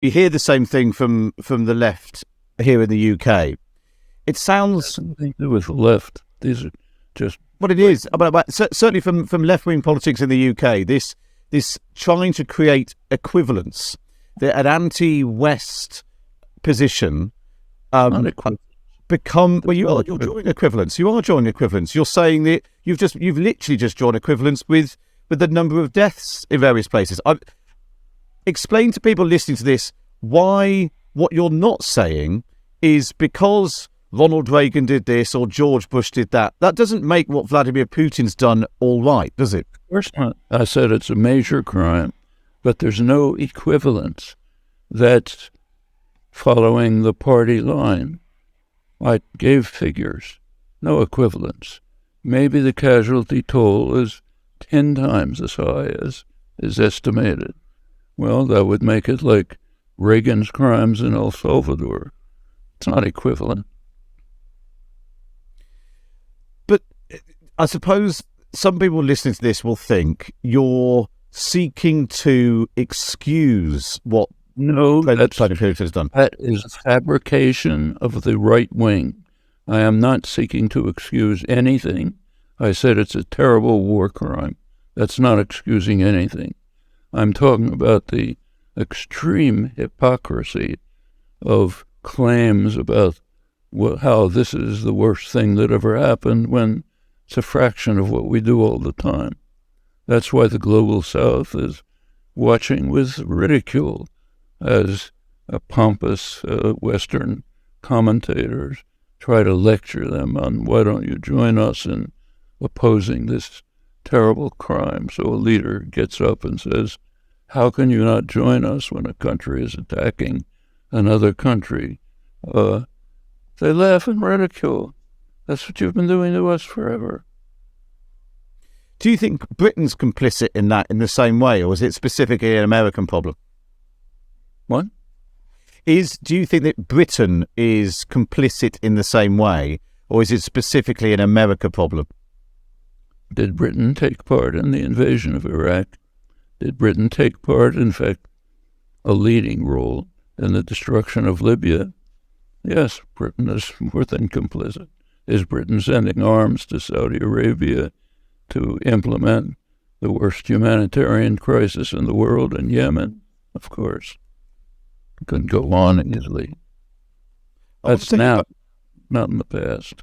You hear the same thing from the left here in the UK. It sounds nothing to do with the left. These are just what it is. But certainly from left-wing politics in the UK, this trying to create equivalence, an anti-West position become. Well, you're drawing equivalence. You are drawing equivalence. You're saying that you've literally just drawn equivalence with the number of deaths in various places. Explain to people listening to this why what you're not saying is because Ronald Reagan did this or George Bush did that. That doesn't make what Vladimir Putin's done all right, does it? Of course not. I said it's a major crime, but there's no equivalence that's following the party line. I gave figures, no equivalence. Maybe the casualty toll is 10 times as high as is estimated. Well, that would make it like Reagan's crimes in El Salvador. It's not equivalent. But I suppose some people listening to this will think you're seeking to excuse what Vladimir Putin has done. That is a fabrication of the right wing. I am not seeking to excuse anything. I said it's a terrible war crime. That's not excusing anything. I'm talking about the extreme hypocrisy of claims about how this is the worst thing that ever happened when it's a fraction of what we do all the time. That's why the Global South is watching with ridicule as pompous Western commentators try to lecture them on why don't you join us in opposing this terrible crime. So a leader gets up and says, how can you not join us when a country is attacking another country? They laugh and ridicule. That's what you've been doing to us forever. Do you think Britain's complicit in that in the same way, or is it specifically an American problem? What? Do you think that Britain is complicit in the same way, or is it specifically an America problem? Did Britain take part in the invasion of Iraq? Did Britain take part, in fact, a leading role in the destruction of Libya? Yes, Britain is more than complicit. Is Britain sending arms to Saudi Arabia to implement the worst humanitarian crisis in the world in Yemen? Of course. Couldn't go on easily. That's now, not in the past.